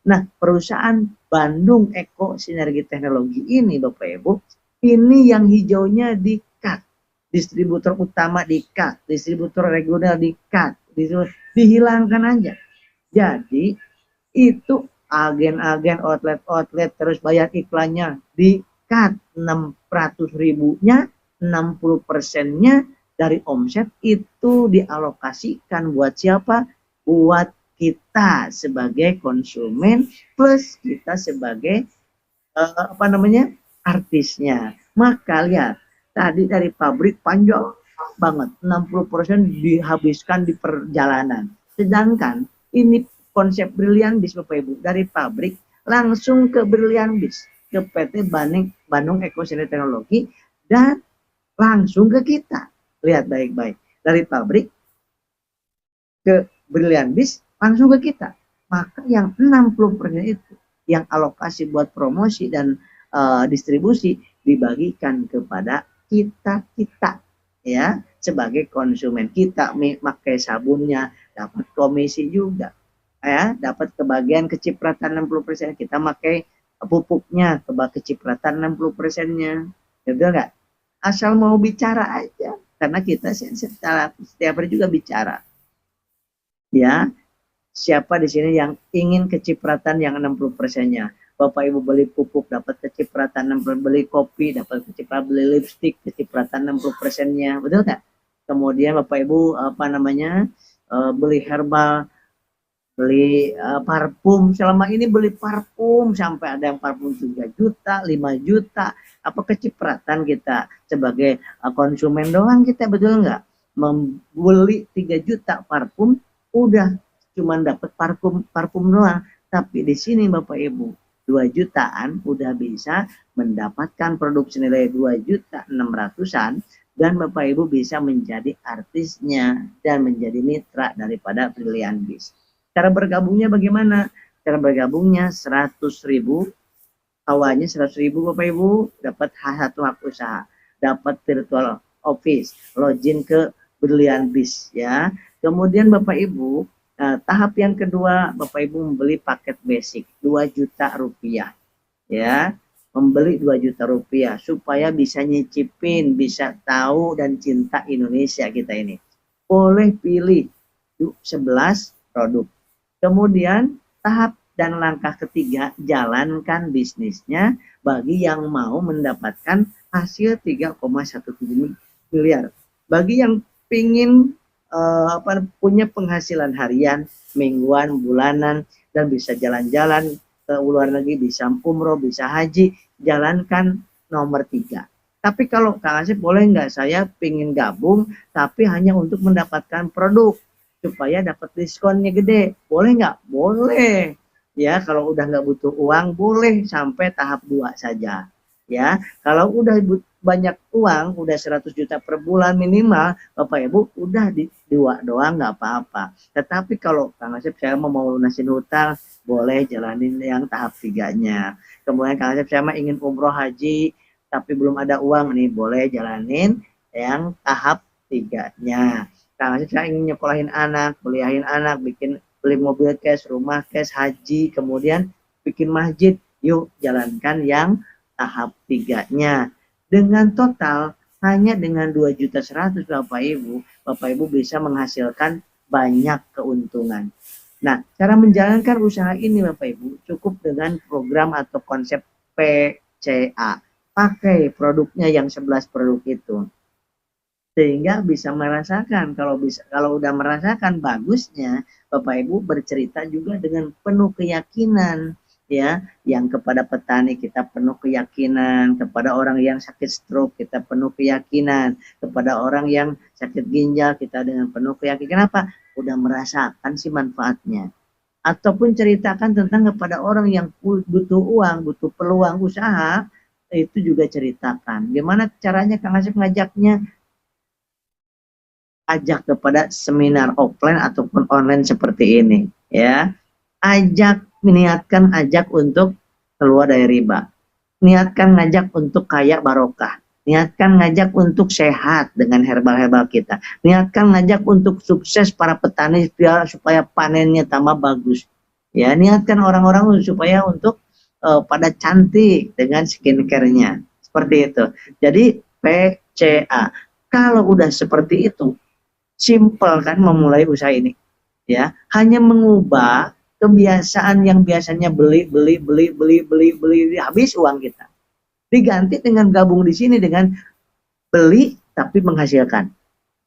Nah, perusahaan Bandung Eko Sinergi Teknologi ini Bapak Ibu, ini yang hijaunya di-cut. Distributor utama di-cut, distributor reguler di-cut, dihilangkan aja. Jadi itu agen-agen outlet terus bayar iklannya di-cut 600 ribunya, 60%-nya dari omset itu dialokasikan buat siapa? Buat kita sebagai konsumen plus kita sebagai artisnya. Maka lihat tadi dari pabrik panjang banget, 60% dihabiskan di perjalanan. Sedangkan ini konsep Brilliant Biz Bapak Ibu, dari pabrik langsung ke Brilliant Biz, ke PT Bandung Eko Sinergi Teknologi, dan langsung ke kita. Lihat baik-baik, dari pabrik ke Brilliant Biz langsung ke kita. Maka yang 60% itu yang alokasi buat promosi dan distribusi dibagikan kepada kita ya, sebagai konsumen. Kita pakai sabunnya dapat komisi juga ya, dapat kebagian kecipratan 60%, kita pakai pupuknya kecipratan 60%-nya. Betul nggak? Asal mau bicara aja, karena kita setiap hari juga bicara. Ya, siapa di sini yang ingin kecipratan yang 60%-nya? Bapak Ibu beli pupuk dapat kecipratan 60%, beli kopi dapat kecipratan, beli lipstik kecipratan 60%-nya, betul nggak? Kemudian Bapak Ibu beli herbal, beli parfum, selama ini beli parfum sampai ada yang parfum 3 juta, 5 juta, apa kecipratan kita sebagai konsumen doang kita, betul nggak? Membeli 3 juta parfum udah cuman dapat parfum doang, tapi di sini Bapak Ibu 2 jutaan udah bisa mendapatkan produk senilai 2.600.000-an dan Bapak Ibu bisa menjadi artisnya dan menjadi mitra daripada Brilliant Biz. Cara bergabungnya bagaimana? Cara bergabungnya 100.000, awalnya 100.000 Bapak Ibu dapat satu hak usaha, dapat virtual office, login ke Brilliant Biz ya. Kemudian Bapak Ibu, tahap yang kedua, Bapak Ibu membeli paket basic 2 juta rupiah ya, membeli 2 juta rupiah supaya bisa nyicipin, bisa tahu dan cinta Indonesia kita ini. Boleh pilih 11 produk. Kemudian tahap dan langkah ketiga, jalankan bisnisnya bagi yang mau mendapatkan hasil 3,17 miliar. Bagi yang ingin punya penghasilan harian, mingguan, bulanan, dan bisa jalan-jalan ke luar negeri, bisa umroh, bisa haji, jalankan nomor 3. Tapi kalau Kang Asep boleh nggak saya pengen gabung, tapi hanya untuk mendapatkan produk, supaya dapat diskonnya gede, boleh nggak? Boleh. Ya, kalau udah nggak butuh uang, boleh sampai tahap 2 saja. Ya, kalau udah banyak uang, udah 100 juta per bulan minimal, Bapak Ibu udah di 2 doang nggak apa-apa. Tetapi kalau Kang Asep saya mau lunasin hutang, boleh jalanin yang tahap 3-nya. Kemudian Kang Asep saya ingin umroh haji, tapi belum ada uang nih, boleh jalanin yang tahap 3-nya. Kang Asep saya ingin nyekolahin anak, kuliahin anak, beli mobil cash, rumah cash, haji, kemudian bikin masjid, yuk jalankan yang tahap 3-nya. Dengan total hanya dengan 2.100.000 Bapak Ibu bisa menghasilkan banyak keuntungan. Nah, cara menjalankan usaha ini Bapak Ibu cukup dengan program atau konsep PCA. Pakai produknya yang 11 produk itu. Sehingga bisa merasakan, kalau udah merasakan bagusnya, Bapak Ibu bercerita juga dengan penuh keyakinan. Ya, yang kepada petani kita penuh keyakinan, kepada orang yang sakit stroke kita penuh keyakinan, kepada orang yang sakit ginjal kita dengan penuh keyakinan. Kenapa? Udah merasakan sih manfaatnya. Ataupun ceritakan tentang kepada orang yang butuh uang, butuh peluang usaha, itu juga ceritakan. Gimana caranya Kang Asep ngajaknya? Ajak kepada seminar offline ataupun online seperti ini, ya. Niatkan ajak untuk keluar dari riba. Niatkan ngajak untuk kaya barokah. Niatkan ngajak untuk sehat dengan herbal-herbal kita. Niatkan ngajak untuk sukses para petani supaya panennya tambah bagus. Ya, niatkan orang-orang supaya untuk pada cantik dengan skincare-nya. Seperti itu. Jadi PCA. Kalau udah seperti itu, simple kan memulai usaha ini. Ya, hanya mengubah kebiasaan yang biasanya beli, habis uang kita. Diganti dengan gabung di sini dengan beli tapi menghasilkan.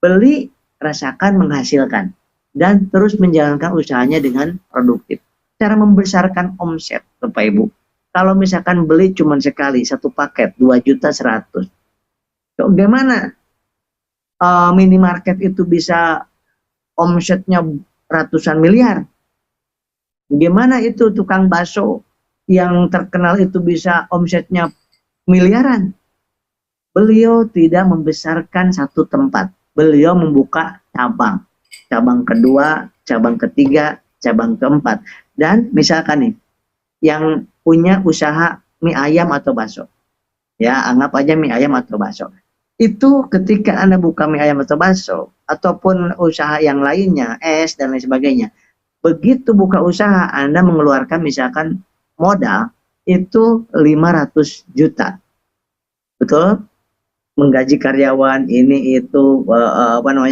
Beli, rasakan, menghasilkan. Dan terus menjalankan usahanya dengan produktif. Cara membesarkan omset, Bapak Ibu. Kalau misalkan beli cuma sekali, satu paket, 2.100.000. Bagaimana minimarket itu bisa omsetnya ratusan miliar? Gimana itu tukang bakso yang terkenal itu bisa omsetnya miliaran? Beliau tidak membesarkan satu tempat. Beliau membuka cabang. Cabang kedua, cabang ketiga, cabang keempat. Dan misalkan nih, yang punya usaha mie ayam atau bakso. Ya, anggap aja mie ayam atau bakso. Itu ketika Anda buka mie ayam atau bakso, ataupun usaha yang lainnya, es dan lain sebagainya. Begitu buka usaha, Anda mengeluarkan misalkan modal itu 500 juta. Betul? Menggaji karyawan, ini itu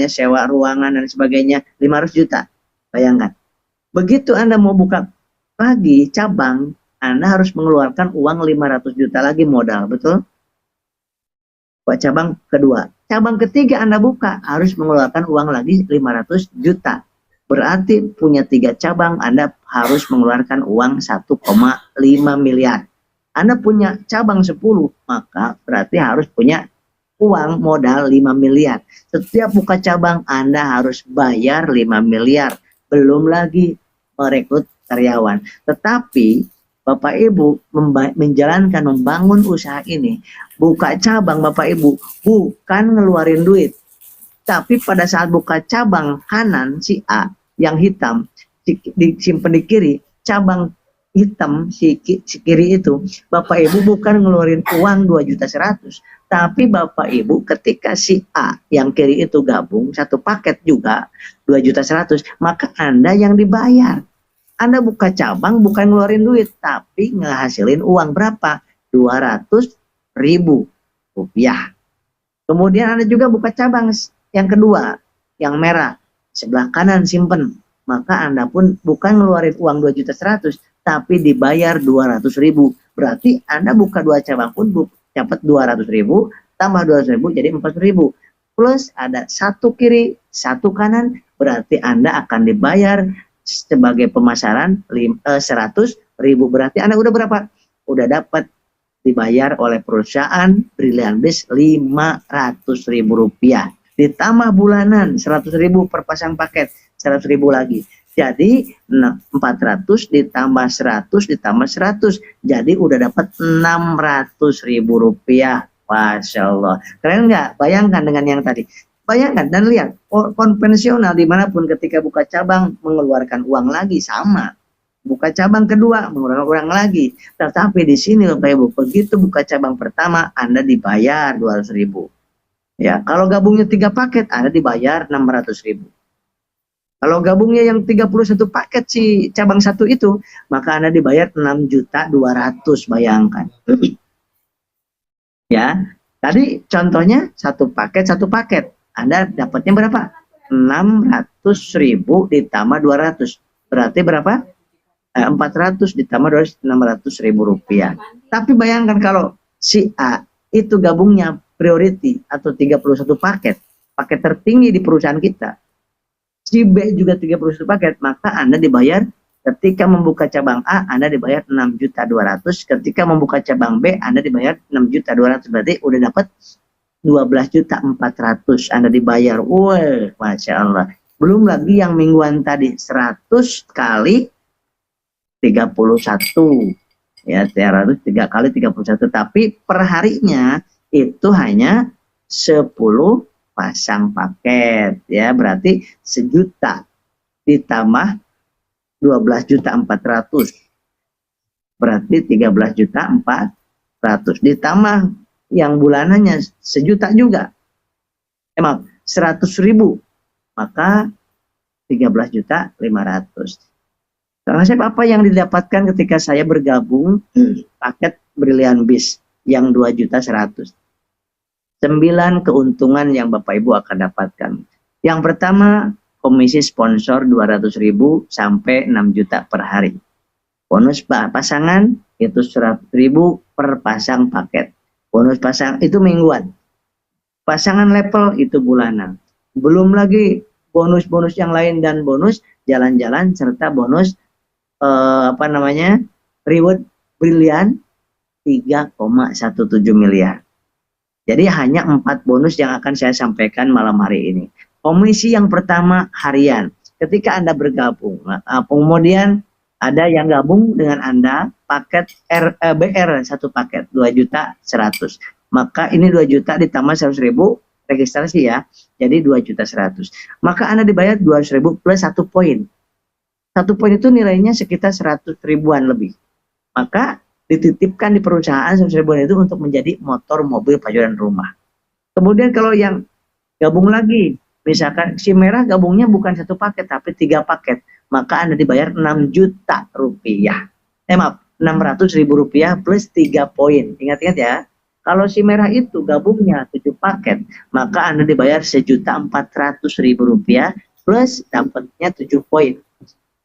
sewa ruangan dan sebagainya, 500 juta. Bayangkan. Begitu Anda mau buka lagi cabang, Anda harus mengeluarkan uang 500 juta lagi modal, betul? Buat cabang kedua. Cabang ketiga Anda buka, harus mengeluarkan uang lagi 500 juta. Berarti punya 3 cabang, Anda harus mengeluarkan uang 1,5 miliar. Anda punya cabang 10, maka berarti harus punya uang modal 5 miliar. Setiap buka cabang Anda harus bayar 5 miliar. Belum lagi merekrut karyawan. Tetapi Bapak Ibu menjalankan, membangun usaha ini, buka cabang Bapak Ibu, bukan ngeluarin duit. Tapi pada saat buka cabang kanan si A yang hitam, disimpan di kiri, cabang hitam si kiri itu, Bapak Ibu bukan ngeluarin uang 2.100.000, tapi Bapak Ibu ketika si A yang kiri itu gabung satu paket juga 2.100.000, maka Anda yang dibayar. Anda buka cabang bukan ngeluarin duit, tapi ngehasilin uang berapa? 200.000 rupiah. Kemudian Anda juga buka cabang yang kedua, yang merah, sebelah kanan simpen. Maka Anda pun bukan ngeluarin uang 2.100.000, tapi dibayar 200.000. Berarti Anda buka 2 cabang pun dapat 200.000, tambah 200.000 jadi 400.000. Plus ada 1 kiri, 1 kanan, berarti Anda akan dibayar sebagai pemasaran 100.000. Berarti Anda udah berapa? Udah dapat dibayar oleh perusahaan Brilliant Biz 500.000 rupiah. Ditambah bulanan 100.000 per pasang paket, 100.000 lagi. Jadi 400 ditambah 100 ditambah 100. Jadi udah dapat 600.000 rupiah. Masya Allah. Keren nggak? Bayangkan dengan yang tadi. Bayangkan dan lihat, konvensional dimanapun ketika buka cabang mengeluarkan uang lagi sama. Buka cabang kedua mengeluarkan uang lagi. Tetapi di sini Bapak Ibu, begitu buka cabang pertama Anda dibayar 200.000. Ya, kalau gabungnya 3 paket Anda dibayar 600.000. Kalau gabungnya yang 31 paket si cabang 1 itu, maka Anda dibayar 6.200.000, bayangkan. Ya, tadi contohnya 1 paket 1 paket. Anda dapatnya berapa? 600.000 ditambah 200. Berarti berapa? 400 ditambah 600.000 rupiah. Tapi bayangkan kalau si A itu gabungnya priority atau 31 paket, paket tertinggi di perusahaan kita. Si B juga 31 paket, maka Anda dibayar ketika membuka cabang A, Anda dibayar 6.200.000. Ketika membuka cabang B, Anda dibayar 6.200.000. Berarti udah dapat 12.400.000 Anda dibayar. Wah, Masya Allah. Belum lagi yang mingguan tadi 100 kali 31. Ya, 3 kali 31. Tapi per itu hanya 10 pasang paket. Ya, berarti 1 juta ditambah 12.400.000. Berarti 13.400.000 ditambah yang bulanannya 1 juta juga. Emang 100.000, maka 13.500.000. Kang Asep, apa yang didapatkan ketika saya bergabung paket Brilliant Bis yang 2.100.000? 9 keuntungan yang Bapak Ibu akan dapatkan. Yang pertama, komisi sponsor 200.000 sampai 6 juta per hari. Bonus pasangan itu 100.000 per pasang paket. Bonus pasang itu mingguan. Pasangan level itu bulanan. Belum lagi bonus-bonus yang lain dan bonus jalan-jalan serta bonus reward brilian 3,17 miliar. Jadi hanya 4 bonus yang akan saya sampaikan malam hari ini. Komisi yang pertama harian. Ketika Anda bergabung, kemudian ada yang gabung dengan Anda paket BR satu paket 2.100.000. Maka ini 2 juta ditambah 100.000 registrasi ya. Jadi 2.100.000. Maka Anda dibayar 200.000 plus 1 poin. 1 poin itu nilainya sekitar 100 ribuan lebih. Maka dititipkan di perusahaan 100 ribuan itu untuk menjadi motor, mobil, pajuan rumah. Kemudian kalau yang gabung lagi, misalkan si merah gabungnya bukan 1 paket tapi 3 paket, maka Anda dibayar 6 juta rupiah. Maaf, 600.000 rupiah plus 3 poin. Ingat-ingat ya. Kalau si merah itu gabungnya 7 paket, maka Anda dibayar 1.400.000 rupiah plus dapatnya 7 poin.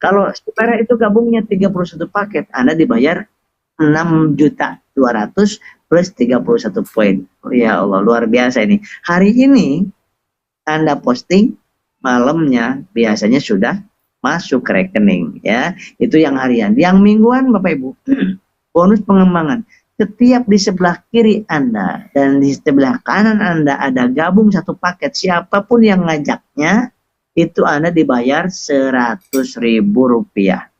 Kalau si merah itu gabungnya 31 paket, Anda dibayar 6.200.000 plus 31 poin. Oh, ya Allah, luar biasa ini. Hari ini Anda posting, malamnya biasanya sudah masuk ke rekening ya. Itu yang harian. Yang mingguan Bapak Ibu, bonus pengembangan. Setiap di sebelah kiri Anda dan di sebelah kanan Anda ada gabung 1 paket, siapapun yang ngajaknya itu Anda dibayar 100.000 rupiah.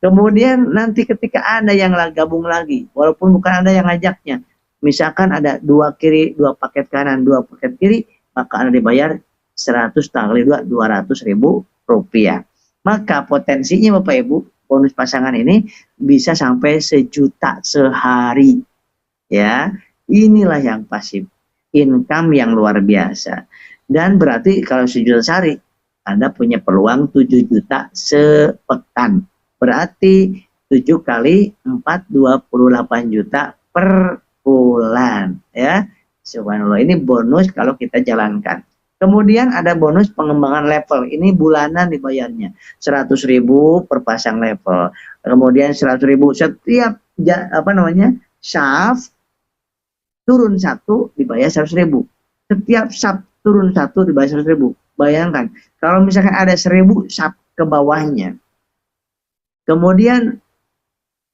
Kemudian nanti ketika Anda yang gabung lagi, walaupun bukan Anda yang ngajaknya, misalkan ada 2 kiri, 2 paket kanan, 2 paket kiri, maka Anda dibayar 100 kali 2, 200.000 rupiah. Maka potensinya Bapak Ibu, bonus pasangan ini bisa sampai 1 juta sehari. Ya, inilah yang pasif. Income yang luar biasa. Dan berarti kalau 1 juta sehari, Anda punya peluang 7 juta sepekan. Berarti 7 kali 4, 28 juta per bulan. Ya, subhanallah, ini bonus kalau kita jalankan. Kemudian ada bonus pengembangan level. Ini bulanan dibayarnya. 100.000 per pasang level. Kemudian 100.000 setiap shaft turun 1 dibayar 100.000. Setiap shaft turun 1 dibayar 100.000. Bayangkan, kalau misalkan ada 1.000 shaft ke bawahnya, kemudian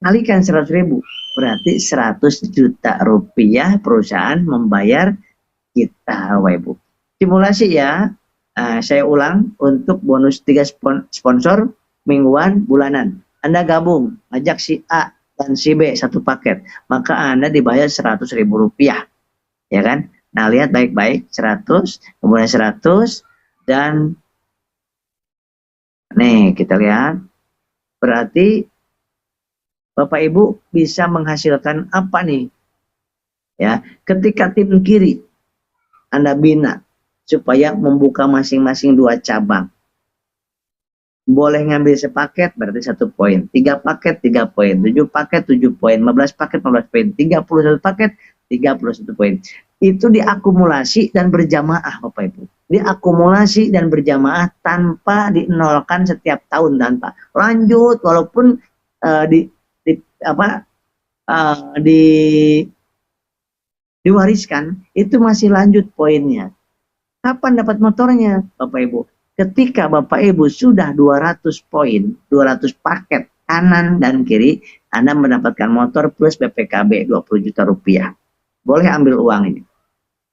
kalikan 100.000, berarti 100 juta rupiah perusahaan membayar kita, Bapak Ibu. Simulasi ya, saya ulang untuk bonus 3 sponsor mingguan, bulanan. Anda gabung, ajak si A dan si B 1 paket, maka Anda dibayar 100.000 rupiah, ya kan? Nah, lihat baik-baik, 100, kemudian 100, dan nih kita lihat, berarti Bapak Ibu bisa menghasilkan apa nih? Ya, ketika tim kiri Anda bina supaya membuka masing-masing 2 cabang. Boleh ngambil sepaket berarti 1 poin, 3 paket 3 poin, 7 paket 7 poin, 15 paket 15 poin, 31 paket 31 poin. Itu diakumulasi dan berjamaah Bapak Ibu. Diakumulasi dan berjamaah tanpa dinolkan setiap tahun, tanpa lanjut walaupun diwariskan itu masih lanjut poinnya. Kapan dapat motornya Bapak Ibu? Ketika Bapak Ibu sudah 200 poin, 200 paket kanan dan kiri, Anda mendapatkan motor plus BPKB 20 juta rupiah. Boleh ambil uang ini.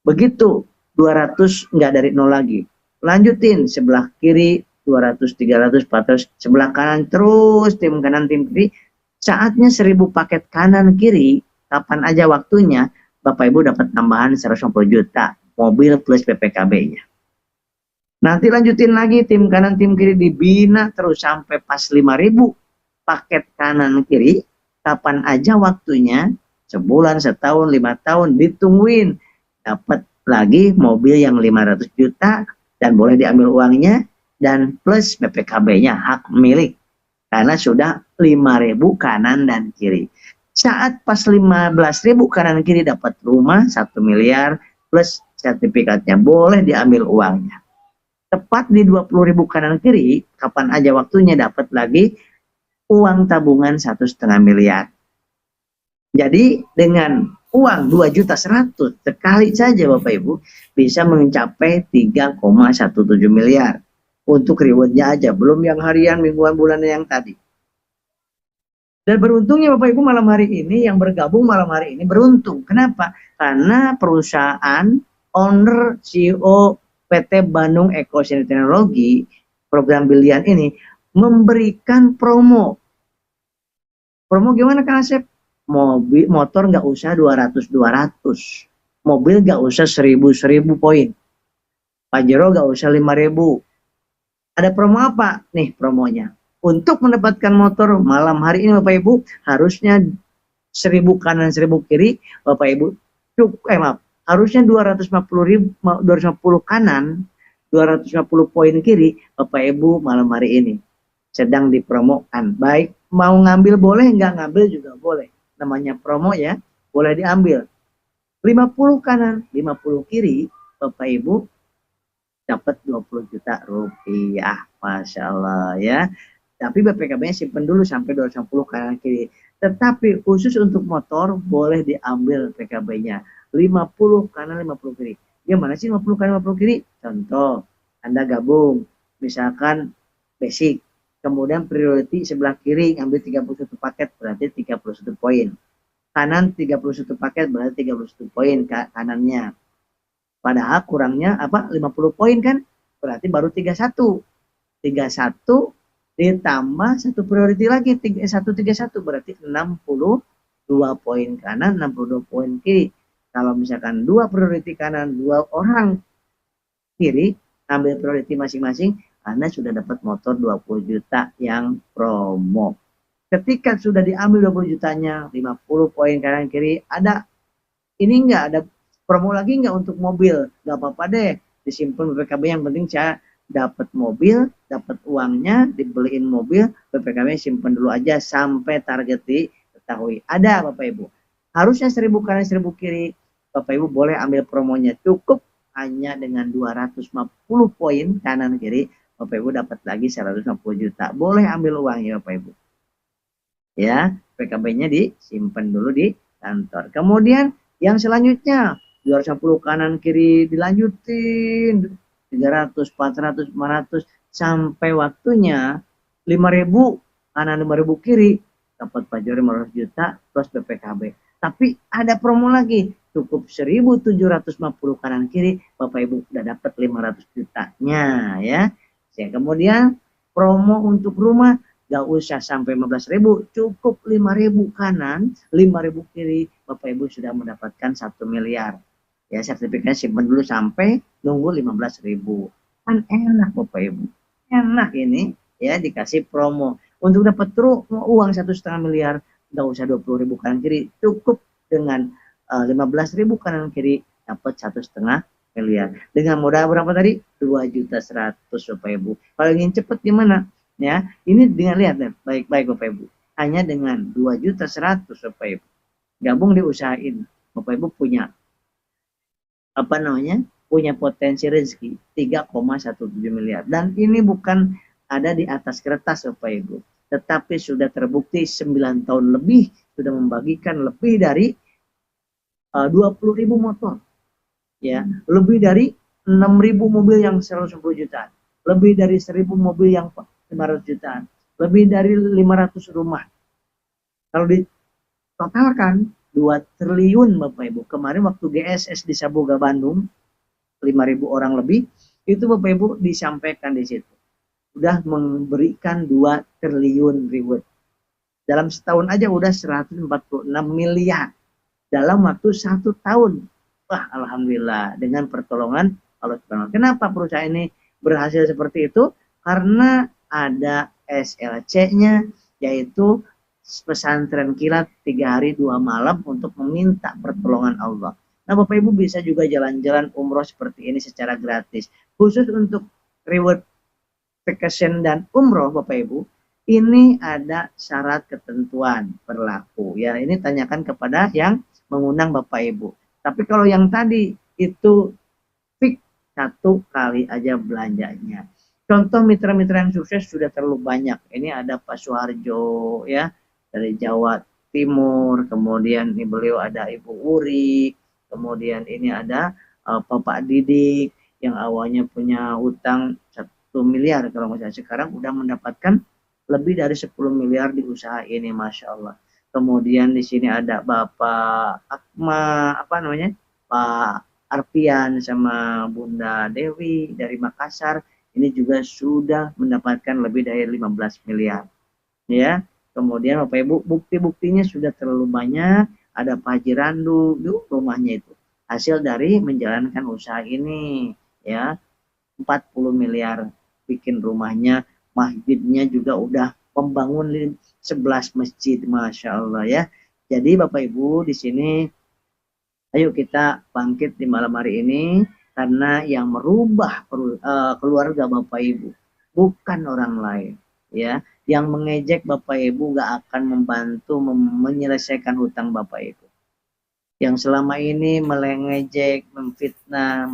Begitu 200 nggak dari nol lagi. Lanjutin sebelah kiri 200, 300, 400, sebelah kanan terus tim kanan tim kiri. Saatnya 1.000 paket kanan kiri, kapan aja waktunya, Bapak Ibu dapat tambahan 150 juta mobil plus PPKB-nya. Nanti lanjutin lagi tim kanan tim kiri dibina terus sampai pas 5.000 paket kanan kiri, kapan aja waktunya, sebulan, setahun, 5 tahun, ditungguin dapat lagi mobil yang 500 juta dan boleh diambil uangnya dan plus BPKB-nya hak milik. karena sudah 5.000 kanan dan kiri. Saat pas 15.000 kanan kiri dapat rumah 1 miliar plus sertifikatnya, boleh diambil uangnya. Tepat di 20.000 kanan kiri, kapan aja waktunya dapat lagi uang tabungan 1,5 miliar. Jadi dengan uang 2.100.000 sekali saja Bapak Ibu bisa mencapai 3,17 miliar untuk rewardnya aja, belum yang harian, mingguan, bulan yang tadi. Dan beruntungnya Bapak Ibu malam hari ini yang bergabung malam hari ini beruntung. Kenapa? Karena perusahaan owner CEO PT Bandung Ecosystem Teknologi program Bilian ini memberikan promo. Promo gimana Kang Asep? Motor nggak usah 200, mobil nggak usah 1.000 poin, Pajero nggak usah 5.000. Ada promo apa nih promonya? Untuk mendapatkan motor malam hari ini Bapak Ibu harusnya 1.000 kanan 1.000 kiri Bapak Ibu harusnya 250 kanan 250 poin kiri Bapak Ibu malam hari ini sedang dipromokan. Baik mau ngambil boleh, nggak ngambil juga boleh. Namanya promo ya, boleh diambil. 50 kanan, 50 kiri, Bapak Ibu dapat 20 juta rupiah. Masya Allah ya. Tapi BPKB-nya simpen dulu sampai 210 kanan kiri. Tetapi khusus untuk motor boleh diambil PKB-nya. 50 kanan 50 kiri. Gimana sih 50 kanan 50 kiri? Contoh, Anda gabung. Misalkan basic. Kemudian priority sebelah kiri ngambil 31 paket berarti 31 poin. Kanan 31 paket berarti 31 poin kanannya. Padahal kurangnya 50 poin kan? Berarti baru 31. 31 ditambah satu priority lagi 131 berarti 62 poin kanan, 62 poin kiri. Kalau misalkan 2 priority kanan, 2 orang kiri, ambil priority masing-masing, Anda sudah dapat motor 20 juta yang promo. Ketika sudah diambil 20 jutanya, 50 poin kanan kiri, ada ini enggak ada promo lagi enggak untuk mobil? Enggak apa-apa deh, disimpan BPKB, yang penting saya dapat mobil, dapat uangnya, dibeliin mobil, BPKB simpan dulu aja sampai target diketahui. Ada Bapak Ibu. Harusnya 1.000 kanan 1.000 kiri, Bapak Ibu boleh ambil promonya, cukup hanya dengan 250 poin kanan kiri, Bapak Ibu dapat lagi 150 juta. Boleh ambil uangnya Bapak Ibu. Ya, PKB-nya disimpan dulu di kantor. Kemudian yang selanjutnya 210 kanan kiri dilanjutin 300, 400, 500 sampai waktunya 5.000 kanan 5.000 kiri dapat pajak 500 juta plus BPKB. Tapi ada promo lagi, cukup 1.750 kanan kiri Bapak Ibu udah dapat 500 jutanya ya. Kemudian promo untuk rumah gak usah sampai 15.000, cukup 5.000 kanan, 5.000 kiri, Bapak Ibu sudah mendapatkan 1 miliar. Ya, sertifikatnya simpan dulu sampai nunggu 15.000. Kan enak Bapak Ibu. Enak ini ya, dikasih promo. Untuk dapat uang 1,5 miliar, gak usah 20.000 kanan kiri, cukup dengan 15.000 kanan kiri dapat 1,5 miliar. Dengan modal berapa tadi? 2.100.000 Bapak Ibu. Kalau ingin cepat gimana? Ya, ini dengan lihat baik-baik Bapak Ibu. Hanya dengan 2.100.000 Bapak Ibu. Gabung diusahain. Bapak Ibu punya punya potensi rezeki 3,17 miliar. Dan ini bukan ada di atas kertas Bapak Ibu, tetapi sudah terbukti 9 tahun lebih sudah membagikan lebih dari 20.000 motor. Ya, lebih dari 6.000 mobil yang 110 jutaan. Lebih dari 1.000 mobil yang 500 jutaan, lebih dari 500 rumah. Kalau ditotalkan 2 triliun Bapak Ibu. Kemarin waktu GSS di Sabuga Bandung 5.000 orang lebih, itu Bapak Ibu disampaikan di situ. Udah memberikan 2 triliun reward. Dalam setahun aja udah 146 miliar. Dalam waktu 1 tahun. Wah, alhamdulillah dengan pertolongan Allah Subhanahu. Kenapa perusahaan ini berhasil seperti itu? Karena ada SLC-nya, yaitu pesantren kilat 3 hari 2 malam untuk meminta pertolongan Allah. Nah Bapak Ibu bisa juga jalan-jalan umroh seperti ini secara gratis. Khusus untuk reward vacation dan umroh Bapak Ibu, Ini ada syarat ketentuan berlaku. Ya, ini tanyakan kepada yang mengundang Bapak Ibu. Tapi kalau yang tadi itu fix 1 kali aja belanjanya. Contoh mitra-mitra yang sukses sudah terlalu banyak. Ini ada Pak Suharjo ya dari Jawa Timur, kemudian ini beliau ada Ibu Uri, kemudian ini ada Bapak Didik yang awalnya punya hutang 1 miliar kalau nggak salah, sekarang udah mendapatkan lebih dari 10 miliar di usaha ini, Masya Allah. Kemudian di sini ada Bapak Akma, apa namanya, Pak Arpian sama Bunda Dewi dari Makassar, ini juga sudah mendapatkan lebih dari 15 miliar. Ya, kemudian Bapak Ibu, bukti-buktinya sudah terlalu banyak. Ada Pak Haji Randu, rumahnya itu hasil dari menjalankan usaha ini, ya. 40 miliar bikin rumahnya, masjidnya juga udah membangun 11 masjid, Masya Allah ya. Jadi Bapak Ibu di sini, ayo kita bangkit di malam hari ini, karena yang merubah keluarga Bapak Ibu bukan orang lain, ya. Yang mengejek Bapak Ibu gak akan membantu menyelesaikan hutang Bapak Ibu. Yang selama ini melengejek, memfitnah,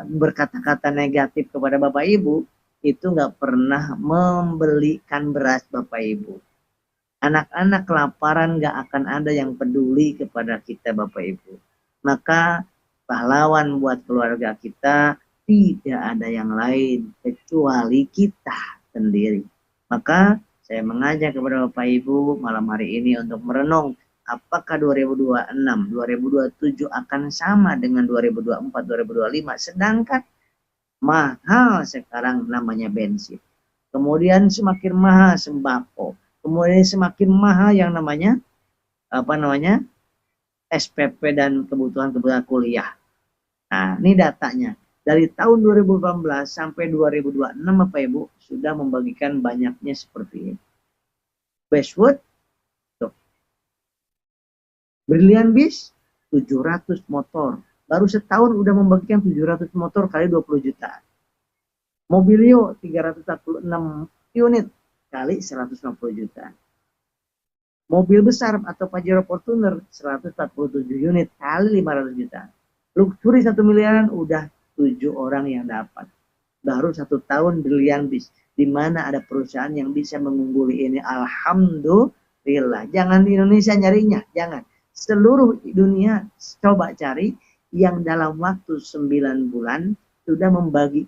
berkata-kata negatif kepada Bapak Ibu, itu nggak pernah membelikan beras Bapak Ibu. Anak-anak kelaparan nggak akan ada yang peduli kepada kita Bapak Ibu. Maka pahlawan buat keluarga kita tidak ada yang lain kecuali kita sendiri. Maka saya mengajak kepada Bapak Ibu malam hari ini untuk merenung, apakah 2026, 2027 akan sama dengan 2024, 2025, sedangkan mahal sekarang namanya bensin. Kemudian semakin mahal sembako. Kemudian semakin mahal yang namanya SPP dan kebutuhan-kebutuhan kuliah. Nah, ini datanya. Dari tahun 2018 sampai 2026 Bapak Ibu sudah membagikan banyaknya seperti ini. Bestwood, Brilliant Beast, 700 motor. Baru setahun udah membagikan 700 motor kali 20 juta. Mobilio 346 unit kali 150 juta. Mobil besar atau Pajero Fortuner 147 unit kali 500 juta. Luxury 1 miliaran udah 7 orang yang dapat. Baru 1 tahun Brilliant Beast. Di mana ada perusahaan yang bisa mengungguli ini. Alhamdulillah. Jangan di Indonesia nyarinya. Jangan. Seluruh dunia coba cari yang dalam waktu 9 bulan sudah 9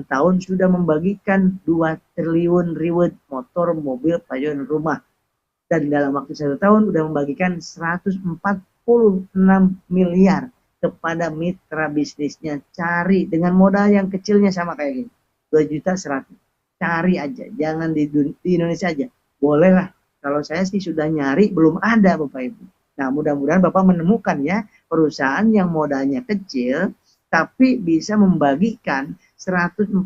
tahun sudah membagikan 2 triliun reward motor, mobil, pajuan rumah. Dan dalam waktu 1 tahun sudah membagikan 146 miliar kepada mitra bisnisnya. Cari dengan modal yang kecilnya sama kayak gini. 2.100.000. Cari aja, jangan di Indonesia aja. Boleh lah. Kalau saya sih sudah nyari, belum ada Bapak Ibu. Nah, mudah-mudahan Bapak menemukan ya perusahaan yang modalnya kecil tapi bisa membagikan 146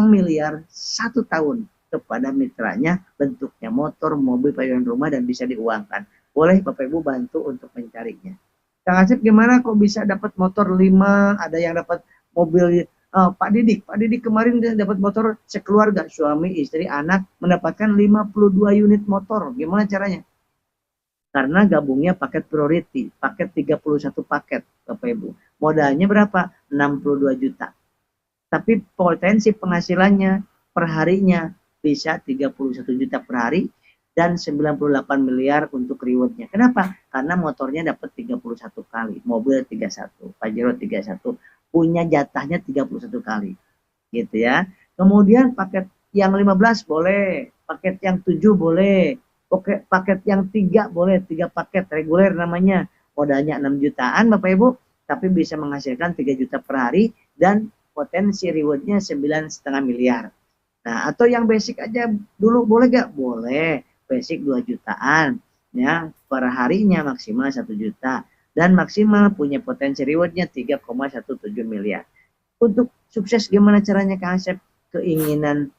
miliar 1 tahun kepada mitranya, bentuknya motor, mobil, pajuan rumah, dan bisa diuangkan. Boleh Bapak Ibu bantu untuk mencarinya. Kang Asep gimana kok bisa dapat motor 5, ada yang dapat mobil. Pak Didik kemarin dia dapat motor sekeluarga, suami, istri, anak, mendapatkan 52 unit motor. Gimana caranya? Karena gabungnya paket priority, paket 31 paket Bapak Ibu. Modalnya berapa? 62 juta. Tapi potensi penghasilannya per harinya bisa 31 juta per hari dan 98 miliar untuk rewardnya. Kenapa? Karena motornya dapat 31 kali, mobil 31, Pajero 31, punya jatahnya 31 kali. Gitu ya. Kemudian paket yang 15 boleh, paket yang 7 boleh, oke, paket yang 3 boleh, 3 paket reguler namanya. Modalnya 6 jutaan Bapak Ibu, tapi bisa menghasilkan 3 juta per hari dan potensi rewardnya 9,5 miliar. Nah, atau yang basic aja dulu boleh gak? Boleh. Basic 2 jutaan. Ya, per harinya maksimal 1 juta. Dan maksimal punya potensi rewardnya 3,17 miliar. Untuk sukses gimana caranya Kang Asep? Keinginan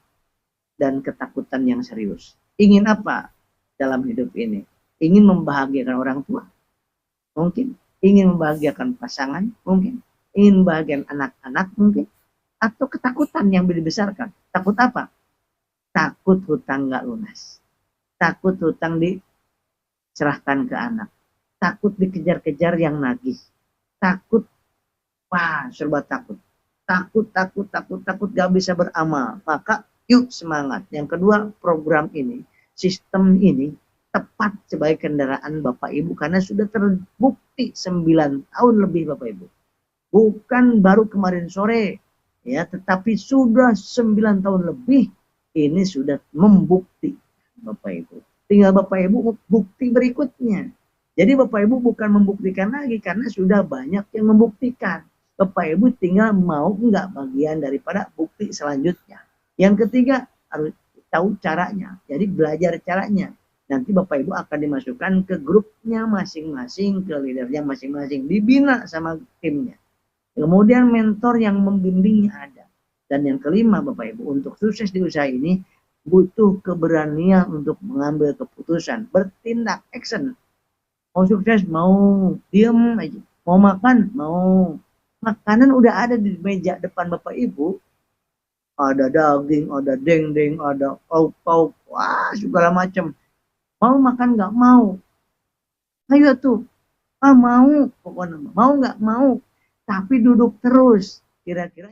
dan ketakutan yang serius. Ingin apa dalam hidup ini? Ingin membahagiakan orang tua? Mungkin. Ingin membahagiakan pasangan? Mungkin. Ingin membahagiakan anak-anak? Mungkin. atau ketakutan yang dibesarkan? Takut apa? Takut hutang nggak lunas, takut hutang diserahkan ke anak, takut dikejar-kejar yang nagih, takut, wah serba takut, takut gak bisa beramal. Maka yuk semangat. Yang kedua, program ini, sistem ini tepat sebagai kendaraan Bapak Ibu karena sudah terbukti 9 tahun lebih Bapak Ibu. Bukan baru kemarin sore, ya, tetapi sudah 9 tahun lebih ini sudah membukti Bapak Ibu. Tinggal Bapak Ibu bukti berikutnya. Jadi Bapak Ibu bukan membuktikan lagi karena sudah banyak yang membuktikan. Bapak Ibu tinggal mau nggak bagian daripada bukti selanjutnya. Yang ketiga harus tahu caranya. Jadi belajar caranya. Nanti Bapak Ibu akan dimasukkan ke grupnya masing-masing, ke leadernya masing-masing, dibina sama timnya. Kemudian mentor yang membimbingnya ada. Dan yang kelima Bapak Ibu, untuk sukses di usaha ini butuh keberanian untuk mengambil keputusan, bertindak, action. Mau sukses, mau diem aja, mau makan, mau makanan udah ada di meja depan Bapak Ibu, ada daging, ada dendeng, ada pauk, wah segala macam. Mau makan nggak mau, ayo tuh, mau, pokoknya mau nggak mau, tapi duduk terus, kira-kira